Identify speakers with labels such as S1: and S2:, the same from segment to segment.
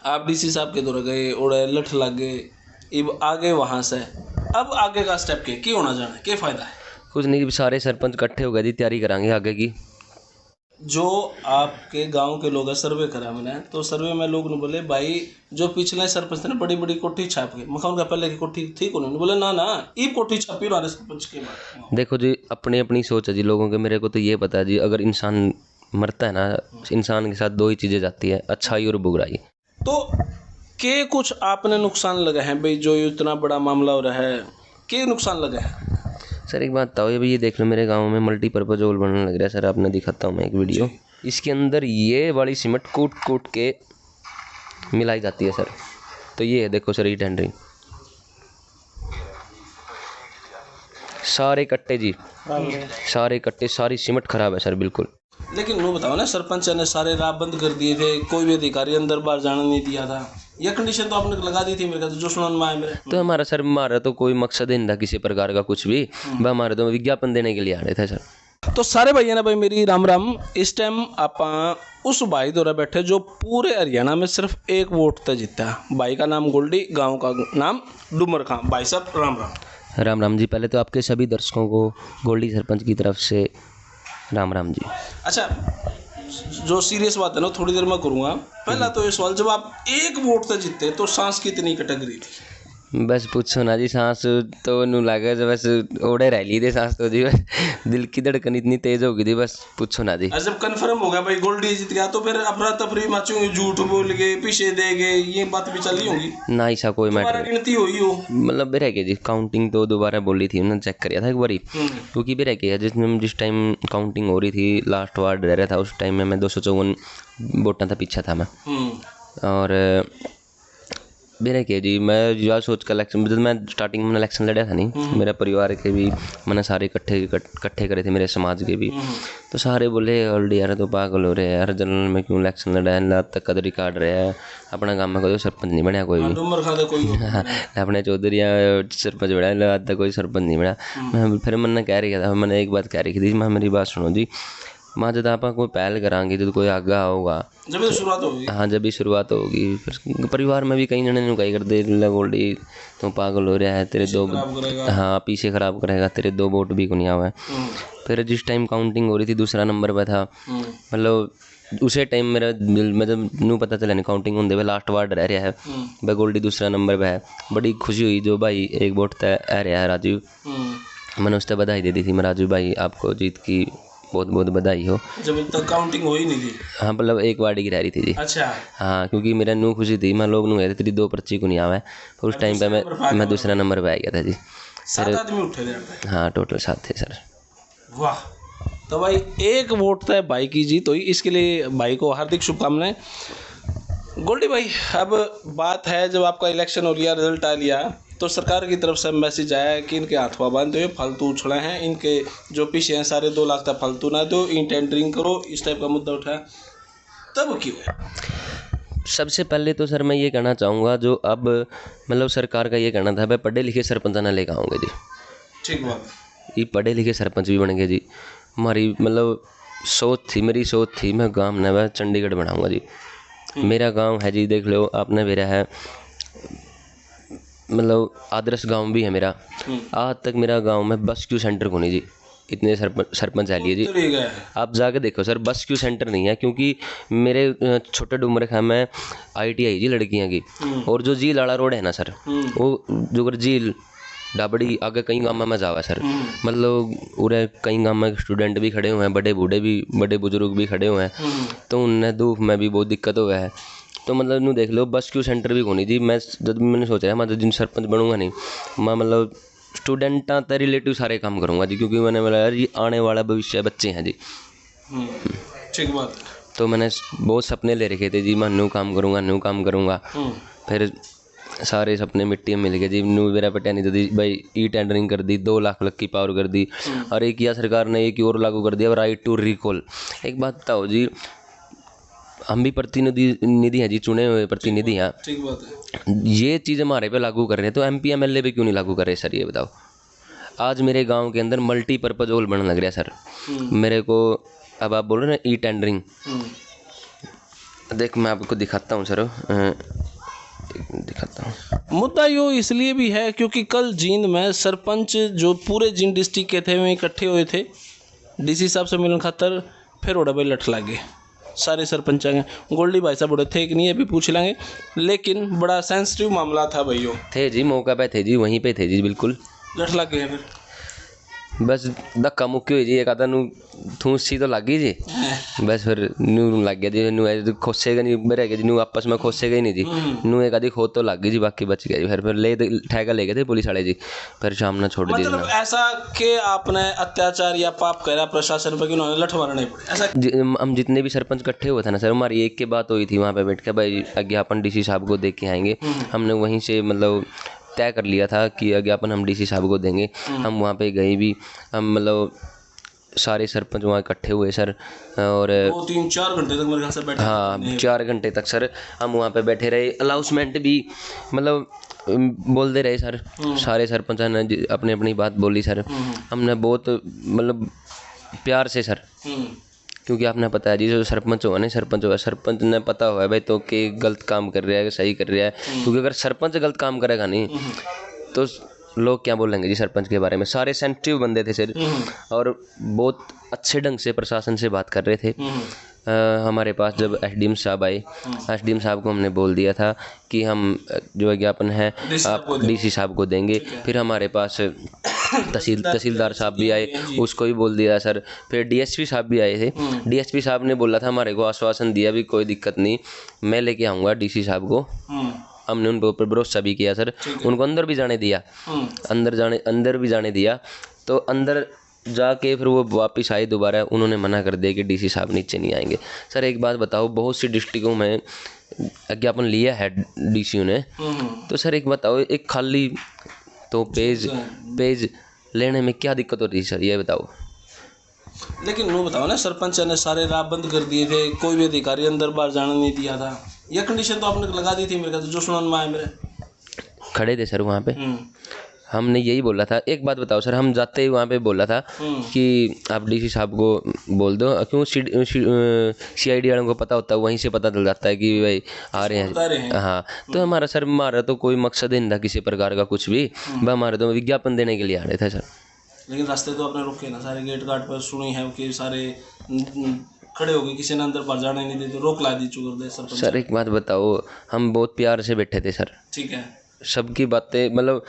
S1: आप डीसी साहब के दौर गए और लठ लग गए, अब आगे वहाँ से अब आगे का स्टेप के होना जाना क्या फ़ायदा है?
S2: कुछ नहीं, सारे सरपंच इकट्ठे हो गए जी, तैयारी करांगे आगे की।
S1: जो आपके गांव के लोग सर्वे करा मैंने, तो सर्वे में लोग ने बोले भाई जो पिछले सरपंच ने बड़ी बड़ी कोठी छाप के, मैं उनका पहले की कोठी ठीक उन्होंने बोले ना ना ये कोठी छापी रहा सरपंच के बाद।
S2: देखो जी, अपनी अपनी सोच है जी लोगों के। मेरे को तो ये पता है जी, अगर इंसान मरता है ना, इंसान के साथ दो ही चीज़ें जाती है, अच्छाई और बुराई।
S1: तो के कुछ आपने नुकसान लगे हैं भाई, जो इतना बड़ा मामला हो रहा है, के नुकसान लगे हैं?
S2: सर एक बात बताओ, ये देख लो, मेरे गांव में मल्टीपर्पज़ हॉल बनने लग रहा है सर। आपने दिखाता हूँ मैं एक वीडियो, इसके अंदर ये वाली सीमेंट कूट कूट के मिलाई जाती है सर। तो ये है देखो सर, ये टेंडरिंग सारे कट्टे जी, सारे कट्टे, सारी सीमेंट खराब है सर बिल्कुल।
S1: लेकिन वो बताओ ना, सरपंच ने सारे राह बंद कर दिए थे, कोई भी अधिकारी अंदर बाहर जाने नहीं दिया था, यह कंडीशन तो आपने लगा दी थी मेरे ख्याल से, जो सुनने में आया मेरे।
S2: तो हमारा तो कोई मकसद ही नहीं था किसी प्रकार का कुछ भी, वह हमारे तो विज्ञापन देने के लिए आ रहे थे सर।
S1: तो सारे भैया ना भाई मेरी राम राम। इस टाइम आप उस भाई द्वारा बैठे जो पूरे हरियाणा में सिर्फ एक वोट तक जीता है। भाई का नाम गोल्डी, गांव का नाम डूमर खां। भाई साहब राम राम।
S2: राम राम जी। पहले तो आपके सभी दर्शकों को गोल्डी सरपंच की तरफ से राम राम जी।
S1: अच्छा, जो सीरियस बात है ना थोड़ी देर में करूँगा। पहला तो ये सवाल, जब आप एक वोट तक जीते तो सांस कितनी कटक रही थी?
S2: बस पूछो ना जी, सांस तो नू लगे जो बस ओढ़े रह ली थी सांस तो जी, बस दिल की धड़कन इतनी तेज हो गई थी, बस पूछो ना जी।
S1: जब कंफर्म हो गया भाई गोल्डी जीत गया, तो फिर अफरा तफरी मची, झूठ बोल के पीछे दे गए, ये बात भी चली होगी
S2: ना, ऐसा कोई मैटर
S1: गिनती हुई हो?
S2: मतलब रह गया जी, काउंटिंग तो दोबारा बोली थी, उन्होंने चेक किया था एक बारी, क्योंकि भी रह गया जिस टाइम काउंटिंग हो रही थी, लास्ट वार्ड रह रहा था उस टाइम में, मैं 254 वोटा था पीछे था मैं। और मेरा क्या जी, मैं यह सोच कर इलेक्शन, जब मैं स्टार्टिंग में इलेक्शन लड़ा था नहीं, मेरे परिवार के भी मैंने सारे इकट्ठे करे थे, मेरे समाज के भी। तो सारे बोले ऑलरेडी यार तो पागल हो रहे हैं यार, जनरल में क्यों इलेक्शन लड़ा है, लात तक कदर रिकॉर्ड रहा है, अपना गाँव में कोई सरपंच नहीं बनया कोई भी, अपने चौधरी सरपंच बना, लात तक कोई सरपंच नहीं बना। फिर मैंने कह रही था, मैंने एक बात कह रही थी, मैं मेरी बात सुनो जी, माँ जब आप कोई पहल करांगे तो कोई आगा होगा,
S1: जब शुरुआत होगी।
S2: हाँ जब भी शुरुआत होगी। फिर परिवार में भी कई जने नुकाई कर दे, गोल्डी तो पागल हो रहा है, तेरे दो, हाँ पीछे खराब करेगा, तेरे 2 वोट भी को नहीं आवा है। फिर जिस टाइम काउंटिंग हो रही थी, दूसरा नंबर पे था, मतलब उसे टाइम मेरा दिल में जब नू पता चला नहीं काउंटिंग होने पे लास्ट वार्ड रह रहा है, भाई गोल्डी दूसरा नंबर पे है, बड़ी खुशी हुई, जो भाई 1 वोट तय रहा है राजू, मैंने उससे बधाई दे दी थी, मैं राजू भाई आपको जीत की बहुत बहुत बधाई हो।
S1: जब तक काउंटिंग हो ही नहीं थी? हाँ
S2: मतलब 1 वार्ड की रह रही थी जी।
S1: अच्छा।
S2: हाँ क्योंकि मेरा नू खुशी थी, मैं लोग नू गए थे, तेरी 2 पर्ची को नहीं आवा है, फिर उस टाइम पे मैं दूसरा नंबर पे आ गया था जी।
S1: 7 आदमी उठे थे?
S2: हाँ टोटल 7 थे सर।
S1: वाह। तो भाई 1 वोट तय भाई की जीत हुई, इसके लिए भाई को हार्दिक शुभकामनाएं। गोल्डी भाई, अब बात है जब आपका इलेक्शन हो लिया, रिजल्ट आ लिया, तो सरकार की तरफ से मैसेज आया है कि इनके हाथवा बांध दो, फालतू उछड़ा हैं, इनके जो पीछे हैं सारे 2 लाख तक फालतू ना दो, इन टेंडरिंग करो, इस टाइप का मुद्दा उठाया, तब क्यों है?
S2: सबसे पहले तो सर मैं ये कहना चाहूँगा, जो अब मतलब सरकार का ये कहना था, भाई पढ़े लिखे सरपंच ना लेकर आऊँगे जी।
S1: ठीक बात।
S2: ये पढ़े लिखे सरपंच भी बन गए जी। हमारी मतलब मेरी सोच थी, मैं गाँव नया चंडीगढ़ बनाऊँगा जी। मेरा गाँव है जी, देख लो आपने, मेरा है मतलब आदर्श गांव भी है मेरा। आज तक मेरा गांव में बस क्यू सेंटर को नहीं जी, इतने सरपंच आ लिए जी, आप जाके देखो सर, बस क्यू सेंटर नहीं है, क्योंकि मेरे छोटे डूमर खा में ITI जी लड़कियां की, और जो झील वाला रोड है ना सर, वो जो झील डाबड़ी आगे कई गाँव में जावा सर, मतलब पूरे कई गाँव में स्टूडेंट भी खड़े हुए हैं, बड़े बूढ़े भी, बड़े बुजुर्ग भी खड़े हुए हैं, तो उन्हें धूप में भी बहुत दिक्कत हुआ है। तो मतलब नू देख लो, बस क्यू सेंटर भी कोनी जी। मैंने सोचा मैं जिन सरपंच बनूंगा नहीं, मैं मतलब स्टूडेंटा ते रिलेटिव सारे काम करूँगा जी, क्योंकि मैंने बोला यार ये आने वाला भविष्य बच्चे हैं जी।
S1: ठीक बात।
S2: तो मैंने बहुत सपने ले रखे थे जी, मैं न्यू काम करूँगा। फिर सारे सपने मिट्टी में मिल गए जी। नू मेरा पटिया नहीं दी भाई, ई टेंडरिंग कर दी, 2 लाख की पावर कर दी, और एक किया सरकार ने, एक और लागू कर दिया, राइट टू रिकॉल। एक बात बताओ जी, हम भी प्रतिनिधि हैं जी, चुने हुए प्रतिनिधि हैं,
S1: ठीक बात है,
S2: ये चीज़ हमारे पे लागू कर रहे हैं, तो MP MLA पे क्यों नहीं लागू कर रहे सर, ये बताओ। आज मेरे गांव के अंदर मल्टीपर्पज़ हॉल बनने लग रहा है सर। मेरे को अब आप बोल रहे हैं ना ई टेंडरिंग, देख मैं आपको दिखाता हूँ सर, दिखाता हूँ।
S1: मुद्दा यो इसलिए भी है क्योंकि कल जींद में सरपंच जो पूरे जींद डिस्ट्रिक्ट के थे वहीं इकट्ठे हुए थे डीसी साहब से मिलने खातर, फिर उड़ा भाई लठ लागे सारे सरपंच आए। गोल्डी भाई साहब उड़े थे कि नहीं, अभी पूछ लेंगे, लेकिन बड़ा सेंसिटिव मामला था भाइयों।
S2: थे जी, मौका पे थे जी, वहीं पे थे जी, बिल्कुल।
S1: लठ लग गए फिर
S2: बस धक्का मुक्की हुई जी, एक आधा नू ठूस सी तो लग गई जी, बस फिर नू लग गया जी, नू खोसेगा नहीं मेरे जी, नू आपस में खोसेगा ही नहीं जी, नू एक आधी खोद तो लग गई जी, बाकी बच गया जी। फिर ले ठेका ले गए थे पुलिस वाले जी, फिर शाम ने छोड़ दिया।
S1: मतलब ऐसा कि आपने अत्याचार या पाप करा प्रशासन पर कि उन्होंने लठ मारना नहीं पड़े ऐसा?
S2: हम जितने भी सरपंच इकट्ठे हुए थे ना सर, हमारी एक के बात हुई थी वहाँ पे बैठ के, भाई अज्ञापन डीसी साहब को देख के आएंगे। हमने वहीं से मतलब तय कर लिया था कि अज्ञापन हम डीसी साहब को देंगे। हम वहाँ पे गए भी, हम मतलब सारे सरपंच वहाँ इकट्ठे हुए सर, और
S1: 2-3-4 घंटे तक मेरे ख्याल से बैठे।
S2: हाँ 4 घंटे तक सर हम वहाँ पे बैठे रहे। अनाउंसमेंट भी मतलब बोलते रहे सर, सारे सरपंच ने अपनी अपनी बात बोली सर। हमने बहुत मतलब प्यार से सर, क्योंकि आपने पता है जी जो सरपंच हुआ नहीं, सरपंच हुआ, सरपंच ने पता हुआ है भाई तो कि गलत काम कर रहा है कि सही कर रहा है, क्योंकि अगर सरपंच गलत काम करेगा नहीं तो लोग क्या बोलेंगे जी सरपंच के बारे में। सारे सेंसिटिव बंदे थे सर, और बहुत अच्छे ढंग से प्रशासन से बात कर रहे थे। हमारे पास जब एसडीएम साहब आए, एसडीएम साहब को हमने बोल दिया था कि हम जो विज्ञापन है आप डीसी साहब को देंगे। फिर हमारे पास तहसीलदार साहब भी आए, उसको भी बोल दिया सर। फिर डीएसपी साहब भी आए थे, डीएसपी साहब ने बोला था हमारे को आश्वासन दिया भी कोई दिक्कत नहीं, मैं लेके आऊँगा डीसी साहब को। हमने उन पर भरोसा भी किया सर, उनको अंदर भी जाने दिया, अंदर भी जाने दिया। तो अंदर जाके फिर वो वापस आए दोबारा, उन्होंने मना कर दिया कि डीसी साहब नीचे नहीं आएंगे। सर एक बात बताओ, बहुत सी डिस्ट्रिक्टों में अज्ञापन लिया है डीसीओ ने, तो सर एक बताओ, एक खाली तो पेज लेने में क्या दिक्कत होती है सर, ये बताओ।
S1: लेकिन वो बताओ ना, सरपंच ने सारे राह बंद कर दिए थे, कोई भी अधिकारी अंदर बाहर जाने नहीं दिया था, यह कंडीशन तो आपने लगा दी थी मेरे ख्याल से, जो सुनने में आया मेरे। खड़े
S2: थे सर वहाँ पे, हमने यही बोला था। एक बात बताओ सर, हम जाते ही वहाँ पे बोला था कि आप डीसी साहब को बोल दो, क्यों सीआईडी वालों को पता होता है, वहीं से पता चल जाता है कि भाई आ रहे हैं। हाँ तो हमारा तो कोई मकसद ही नहीं था किसी प्रकार का कुछ भी, हमारे तो विज्ञापन देने के लिए आ रहे थे सर।
S1: लेकिन रास्ते तो आपने रुके ना, सारे गेट गार्ड पर सुनी है कि सारे खड़े हो गए, किसी ने अंदर बाहर जाने नहीं देते, रोक ला दी चुकर सरपंच।
S2: सर एक बात बताओ, हम बहुत प्यार से बैठे थे सर,
S1: ठीक है,
S2: सबकी बातें मतलब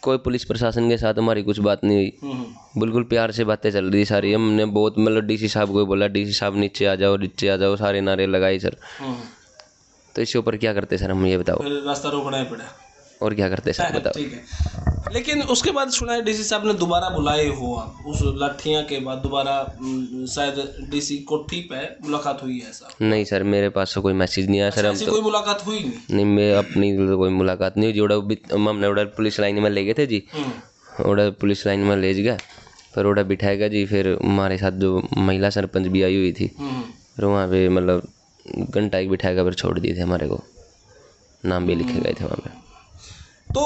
S2: कोई पुलिस प्रशासन के साथ हमारी कुछ बात नहीं हुई, बिल्कुल प्यार से बातें चल रही सारी। हमने बहुत मतलब डीसी साहब को बोला, डीसी साहब नीचे आ जाओ, नीचे आ जाओ, सारे नारे लगाए सर। तो इसके ऊपर क्या करते सर, हम ये बताओ।
S1: रास्ता रोकना ही पड़ा,
S2: और क्या करते सर बताओ।
S1: ठीक है, लेकिन उसके बाद सुना है डीसी साहब ने दोबारा बुलाए हो आप, उस लाठियां के बाद दोबारा शायद डीसी कोठी पे मुलाकात हुई है ऐसा?
S2: नहीं सर, मेरे पास तो कोई मैसेज नहीं आया सर। हम तो
S1: कोई मुलाकात हुई नहीं,
S2: मैं अपनी तो कोई मुलाकात नहीं हुई। हमने उधर पुलिस लाइन में ले गए थे जी, उधर पुलिस लाइन में ले गया, फिर उधर बिठाएगा जी। फिर हमारे साथ जो महिला सरपंच भी आई हुई थी, फिर वहाँ पे मतलब घंटा एक बिठाएगा, फिर छोड़ दिए थे हमारे को, नाम भी लिखे गए थे वहाँ पे।
S1: तो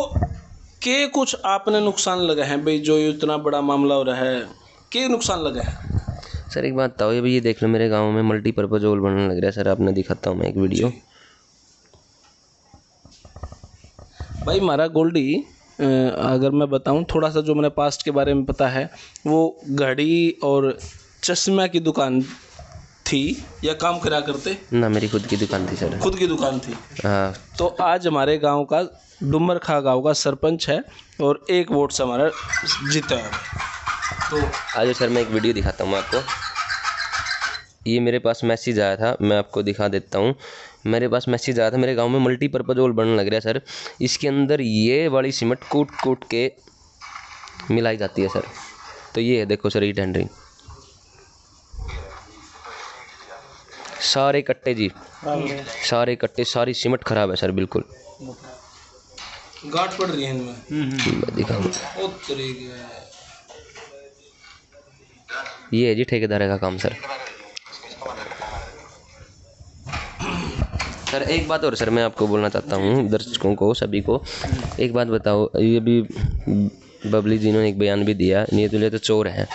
S1: के कुछ आपने नुकसान लगा है भाई, जो इतना बड़ा मामला हो रहा है, के नुकसान लगा है?
S2: सर एक बात बताओ, ये देख लो, मेरे गांव में मल्टीपर्पज हॉल बनने लग रहा है सर, आपने दिखाता हूँ मैं एक वीडियो।
S1: भाई हमारा गोल्डी, अगर मैं बताऊं थोड़ा सा जो मैंने पास्ट के बारे में पता है, वो घड़ी और चश्मा की दुकान थी या काम करा करते
S2: ना? मेरी खुद की दुकान थी सर।
S1: खुद की दुकान थी?
S2: हाँ।
S1: तो आज हमारे गांव का डुमर खा गांव का सरपंच है और 1 वोट से हमारा जीता है। तो
S2: आज सर मैं एक वीडियो दिखाता हूँ आपको। ये मेरे पास मैसेज आया था, मैं आपको दिखा देता हूँ। मेरे पास मैसेज आया था, मेरे गांव में मल्टीपर्पज हॉल बनने लग रहा है सर, इसके अंदर ये वाली सीमेंट कूट के मिलाई जाती है सर। तो ये है देखो सर, ये टेंडरिंग सारे कट्टे जी, सारे कट्टे, सारी सीमेंट खराब है सर, बिल्कुल
S1: गांठ पड़ रही है इनमें।
S2: दिखाऊँ, ये है जी ठेकेदार का काम सर। सर एक बात और सर मैं आपको बोलना चाहता हूँ, दर्शकों को सभी को एक बात बताओ। ये भी बबली जी ने एक बयान भी दिया, ये तो चोर है,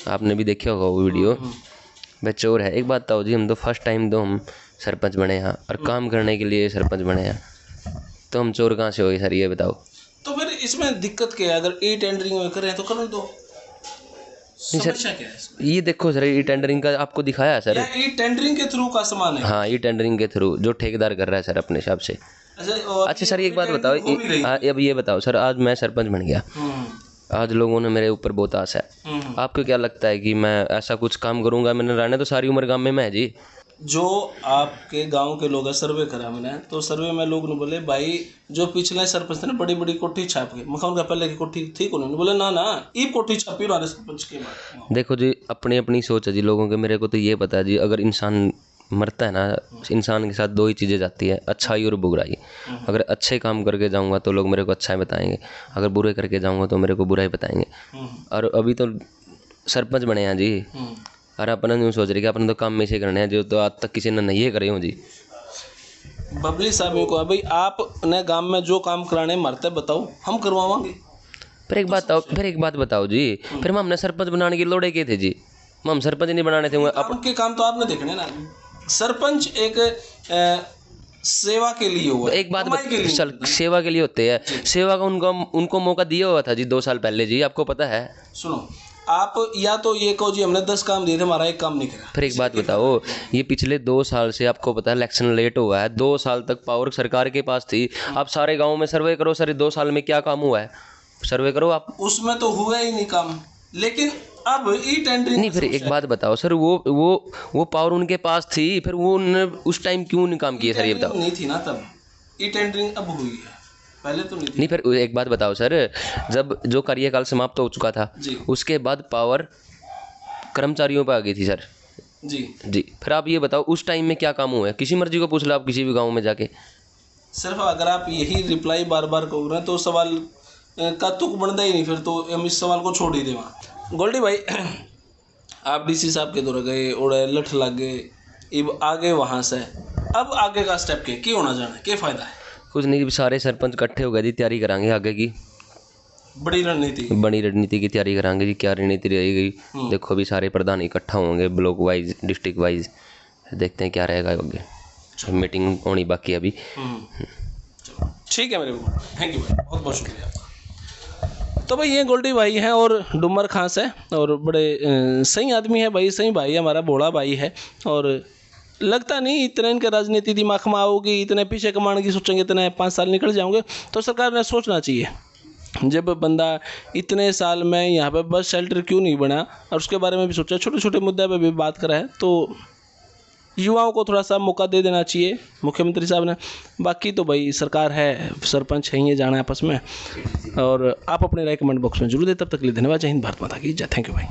S2: आपने भी देखा होगा वो वीडियो, वह चोर है। एक बात बताओ जी, हम तो फर्स्ट टाइम तो हम सरपंच बने यहाँ, और काम करने के लिए सरपंच बने यहाँ, तो हम चोर कहाँ से हो गए सर, ये बताओ।
S1: तो फिर इसमें दिक्कत क्या है? अगर ई टेंडरिंग में करें तो कर दो, समस्या क्या है इसमें?
S2: ये देखो सर, ई टेंडरिंग का आपको दिखाया है सर।
S1: या ई टेंडरिंग के थ्रू का सामान है?
S2: हाँ, ई टेंडरिंग के थ्रू जो ठेकेदार कर रहा है सर अपने हिसाब से। अच्छा सर, एक बात बताओ, अब ये बताओ सर, आज मैं सरपंच बन गया, आज लोगों ने मेरे ऊपर बहुत आशा है, आपको क्या लगता है कि मैं ऐसा कुछ काम करूंगा? मैंने रहने तो सारी उम्र गाँव में है जी।
S1: जो आपके गांव के लोग सर्वे करा मैंने, तो सर्वे में लोग ने बोले भाई जो पिछले सरपंच ने बड़ी बड़ी कोठी छाप के, मैं उनका पहले की कोठी ठीक उन्होंने बोले ना ना ये कोठी छापी वाले सरपंच के बाद। देखो
S2: जी, अपनी अपनी सोच है जी लोगों के। मेरे को तो ये पता है जी, अगर इंसान मरता है ना, इंसान के साथ दो ही चीज़ें जाती है, अच्छाई और बुराई। अगर अच्छे काम करके जाऊंगा तो लोग मेरे को अच्छाई बताएंगे, अगर बुरे करके जाऊंगा तो मेरे को बुराई बताएंगे। और अभी तो सरपंच बने हैं जी, और अपन यूँ सोच रहे कि अपन तो काम में से करने हैं जो तो आज तक किसी ने नहीं करे हो जी।
S1: बबली साहब को भाई आपने गांव में जो काम कराने मरते बताओ, हम करवाएंगे।
S2: फिर एक बात बताओ जी, फिर हमने सरपंच बनाने की लोड़े के थे जी, हम सरपंच नहीं बनाने थे।
S1: आपके काम तो आपने देखने ना, सरपंच एक सेवा के लिए हुआ।
S2: एक बात सेवा के लिए होते हैं, सेवा का उनको मौका दिया हुआ था जी 2 साल पहले जी, आपको पता है।
S1: सुनो, आप या तो ये कहो जी हमने 10 काम दिए थे, हमारा एक काम नहीं करा।
S2: फिर एक बात बताओ, ये पिछले 2 साल से आपको पता है इलेक्शन लेट हुआ है, 2 साल तक पावर सरकार के पास थी। आप सारे गाँव में सर्वे करो सर, 2 साल में क्या काम हुआ है, सर्वे करो आप।
S1: उसमें तो हुआ ही नहीं काम, लेकिन अब ई टेंडरिंग
S2: नहीं। फिर एक बात बताओ सर, वो पावर उनके पास थी, फिर वो उन्होंने उस टाइम क्यों नहीं काम किया सर, ये बताओ।
S1: नहीं थी ना तब, ई टेंडरिंग अब हुई है, पहले तो नहीं थी।
S2: नहीं, फिर एक बात बताओ सर, जब जो कार्यकाल समाप्त हो चुका था उसके बाद पावर कर्मचारियों पर आ गई थी सर जी। फिर आप ये बताओ उस टाइम में क्या काम हुआ है, किसी मर्जी को पूछ लो आप किसी भी गाँव में जाके।
S1: सिर्फ अगर आप यही रिप्लाई बार बार करोगे तो सवाल का तुक बनता ही नहीं, फिर तो हम इस सवाल को छोड़ ही दें। वहाँ गोल्डी भाई, आप डीसी साहब के दौर गए, उड़े लठ लग गए, अब आगे वहाँ से अब आगे का स्टेप क्या होना जाना है, क्या फ़ायदा है?
S2: कुछ नहीं, सारे सरपंच इकट्ठे हो गए जी, तैयारी कराएंगे आगे की, बड़ी रणनीति की तैयारी कराएंगे जी। क्या रणनीति रहेगी देखो, अभी सारे प्रधान इकट्ठा होंगे, ब्लॉक वाइज, डिस्ट्रिक्ट वाइज, देखते हैं क्या रहेगा आगे। मीटिंग होनी बाकी अभी।
S1: ठीक है मेरे को, थैंक यू भाई, बहुत बहुत शुक्रिया। तो भाई ये गोल्डी भाई हैं और डुमर खास है, और बड़े सही आदमी है भाई, सही भाई है हमारा, बूढ़ा भाई है। और लगता नहीं इतने इनके राजनीति दिमाग में आओगी, इतने पीछे कमाने की सोचेंगे, इतने 5 साल निकल जाओगे। तो सरकार ने सोचना चाहिए, जब बंदा इतने साल में यहाँ पे बस शेल्टर क्यों नहीं बना, और उसके बारे में भी सोचा, छोटे छोटे मुद्दे पे भी बात करा है। तो युवाओं को थोड़ा सा मौका दे देना चाहिए मुख्यमंत्री साहब ने। बाकी तो भाई सरकार है, सरपंच है, ये जाना है आपस में। और आप अपने राय कमेंट बॉक्स में जरूर दें। तब तक के लिए धन्यवाद। जय हिंद, भारत माता की जय। थैंक यू भाई।